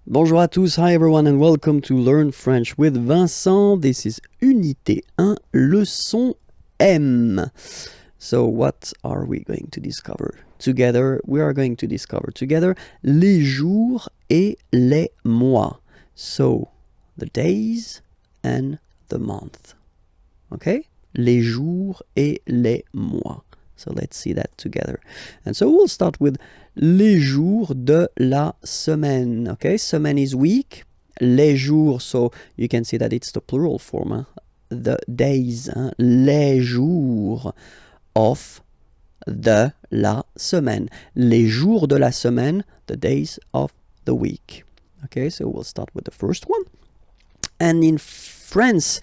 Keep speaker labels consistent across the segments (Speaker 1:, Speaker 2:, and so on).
Speaker 1: Bonjour à tous, hi everyone and welcome to Learn French with Vincent. This is Unité 1, leçon M. So what are we going to discover together? We are going to discover together les jours et les mois. So the days and the month. Okay? Les jours et les mois. So let's see that together. And so we'll start with les jours de la semaine. Okay, semaine is week. Les jours, so you can see that it's the plural form. Huh? The days. Huh? Les jours of de la semaine. Les jours de la semaine, the days of the week. Okay, so we'll start with the first one. And in France,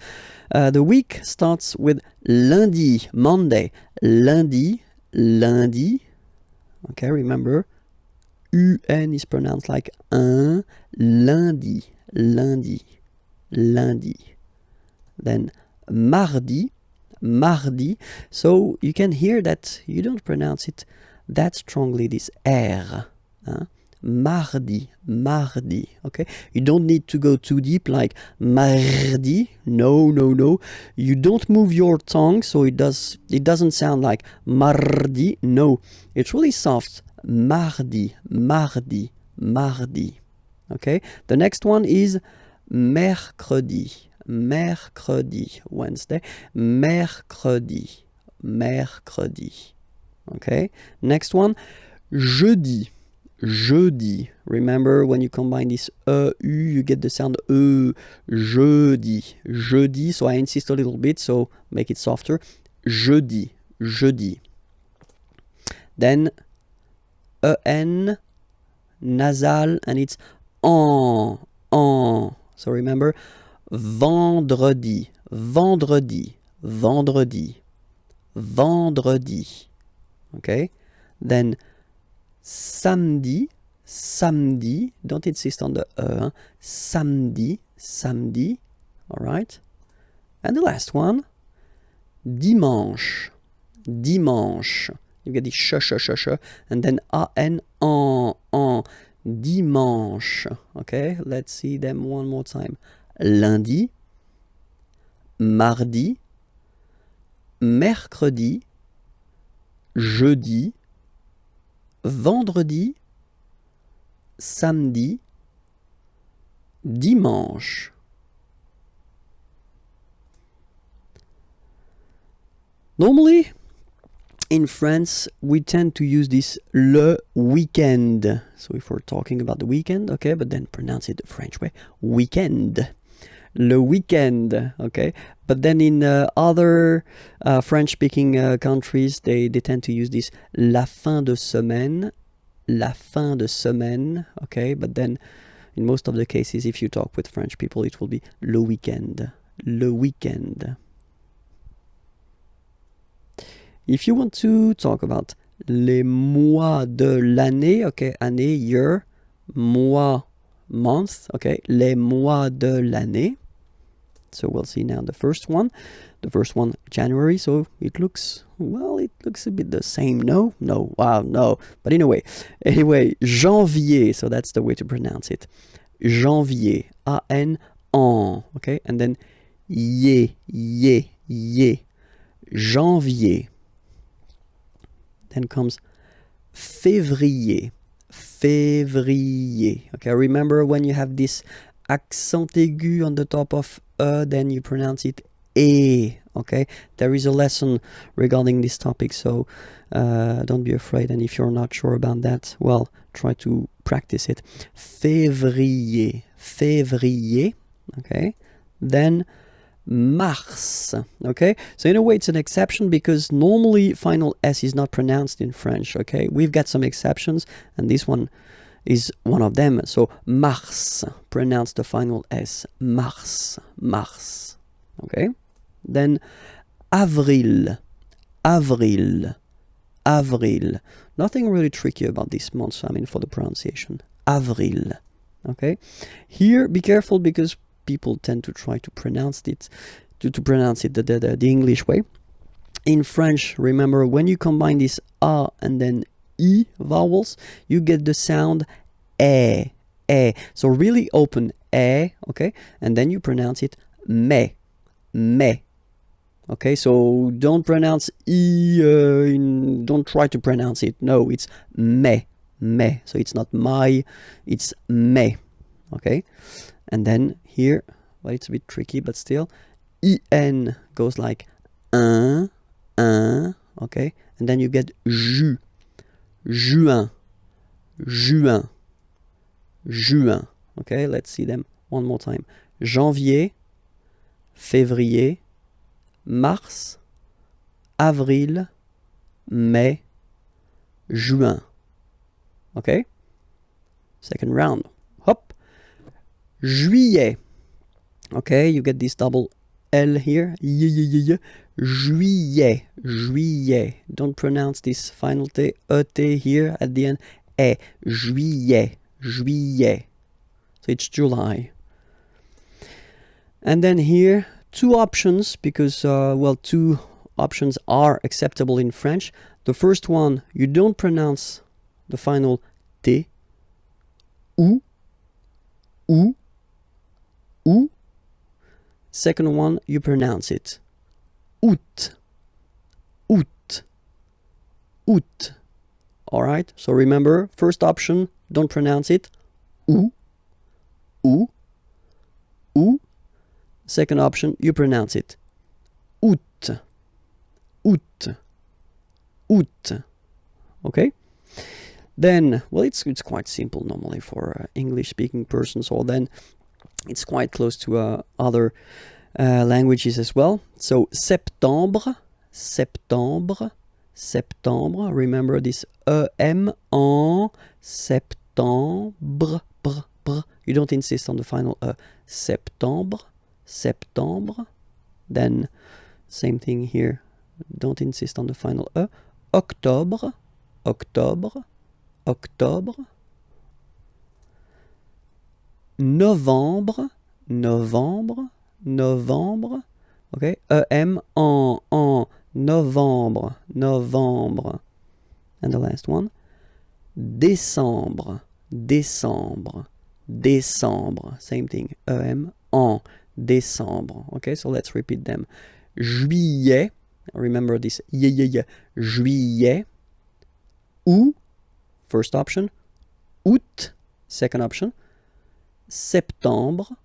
Speaker 1: the week starts with lundi, Monday, lundi, lundi. Okay, remember, UN is pronounced like un, lundi, lundi, lundi. Then mardi, mardi. So you can hear that you don't pronounce it that strongly, this R. Huh? Mardi, mardi, okay? You don't need to go too deep like mardi. No, no, no. You don't move your tongue so it doesn't sound like mardi. No, it's really soft. Mardi, mardi, mardi. Okay? The next one is mercredi. Mercredi, Wednesday. Mercredi, mercredi. Okay? Next one, jeudi. Jeudi. Remember, when you combine this U, you get the sound E. Jeudi. Jeudi. So I insist a little bit, so make it softer. Jeudi. Jeudi. Then EN, nasal, and it's en. So remember, vendredi. Vendredi. Vendredi. Vendredi. Okay? Then samedi, samedi, don't insist on the hein? Samedi, samedi, all right? And the last one, dimanche, dimanche. You get the sh, and then an, en, dimanche, okay? Let's see them one more time. Lundi, mardi, mercredi, jeudi, vendredi, samedi, dimanche. Normally, in France, we tend to use this le weekend. So if we're talking about the weekend, okay, but then pronounce it the French way, weekend. Le weekend, okay? But then in other French-speaking countries, they tend to use this la fin de semaine, okay? But then in most of the cases, if you talk with French people, it will be le weekend, le weekend. If you want to talk about les mois de l'année, okay, année, year, mois, month, okay, les mois de l'année. So we'll see now the first one. The first one, January, so it looks, well, it looks a bit the same. No, wow, no. But anyway, janvier, so that's the way to pronounce it. Janvier, A-N, en, okay? And then ye, janvier. Then comes février, février. Okay, remember when you have this accent aigu on the top of then you pronounce it e. Okay, there is a lesson regarding this topic, so don't be afraid. And if you're not sure about that, well, try to practice it. Février, février. Okay, then mars. Okay, so in a way it's an exception because normally final S is not pronounced in French. Okay, we've got some exceptions, and this one is one of them. So mars, pronounce the final S. Mars, mars. Okay, then avril, avril, avril. Nothing really tricky about this month, I mean, for the pronunciation. Avril. Okay, here be careful because people tend to try to pronounce it the English way. In French, remember, when you combine this A and then I vowels, you get the sound E, eh. So really open eh, okay? And then you pronounce it me, me. Okay, so don't pronounce e, don't try to pronounce it. No, it's me, me. So it's not my, it's me. Okay, and then here, well, it's a bit tricky, but still, en goes like un, okay, and then you get ju, juin, juin, juin. Okay, let's see them one more time. Janvier, février, mars, avril, mai, juin. Okay? Second round. Hop. Juillet. Okay, you get this double L here. Juillet. Juillet. Don't pronounce this final T, E-T here at the end. Eh. Juillet. Juillet. So it's July. And then here, two options, because, well, two options are acceptable in French. The first one, you don't pronounce the final T. Ou. Second one, you pronounce it. Août. Août. Août. Alright, so remember, first option, don't pronounce it. Ou. Second option, you pronounce it. Août. Août. Août. Okay? Then, well, it's quite simple normally for English-speaking persons, or then it's quite close to other languages as well. So, septembre, septembre, septembre. Remember this E-M en septembre. You don't insist on the final E. Septembre, septembre. Then, same thing here. Don't insist on the final E. Octobre, octobre, octobre. Novembre, novembre, novembre. Okay, E-M en novembre, novembre. And the last one, décembre, décembre, décembre. Same thing, E-M en décembre. Okay, so let's repeat them. Juillet, remember this, juillet. Août, first option. Août, second option. Septembre,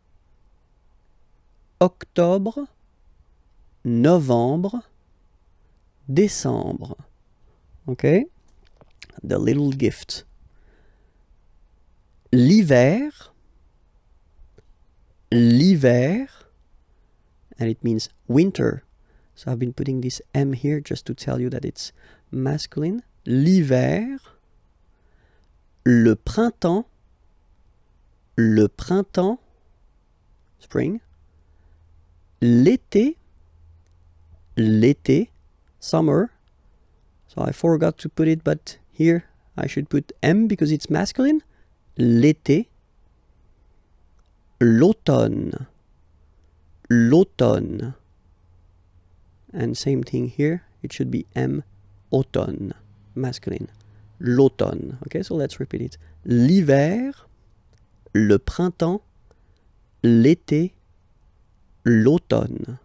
Speaker 1: octobre, novembre, décembre. Okay? The little gift. L'hiver, l'hiver, and it means winter. So I've been putting this M here just to tell you that it's masculine. L'hiver, le printemps, le printemps, spring, l'été, l'été, summer. So I forgot to put it, but here I should put M because it's masculine. L'été, l'automne, l'automne. And same thing here, it should be M, automne, masculine. L'automne. Okay, so let's repeat it. L'hiver, le printemps, l'été, l'automne.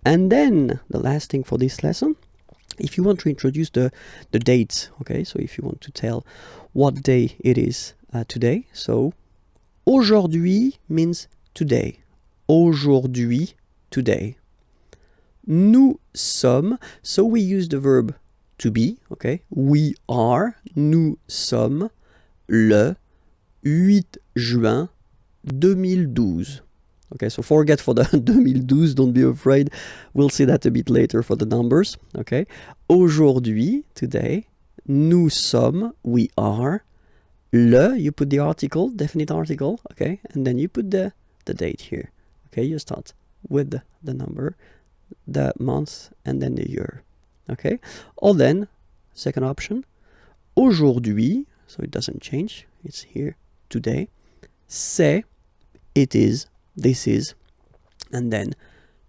Speaker 1: And then, the last thing for this lesson, if you want to introduce the dates, okay, so if you want to tell what day it is today, so aujourd'hui means today. Aujourd'hui, today. Nous sommes, so we use the verb to be, okay, we are, nous sommes, le 8 juin 2012. Okay, so forget for the 2012, don't be afraid. We'll see that a bit later for the numbers. Okay, aujourd'hui, today, nous sommes, we are, le, you put the article, definite article, okay, and then you put the date here. Okay, you start with the number, the month, and then the year. Okay, or then, second option, aujourd'hui, so it doesn't change, it's here, today, c'est, it is, this is, and then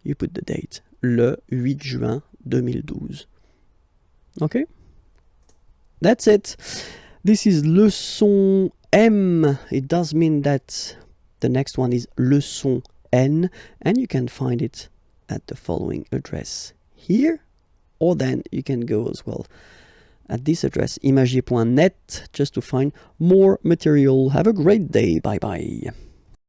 Speaker 1: you put the date, le 8 juin 2012. Okay? That's it. This is leçon M. It does mean that the next one is leçon N, and you can find it at the following address here, or then you can go as well at this address, imagier.net, just to find more material. Have a great day. Bye bye.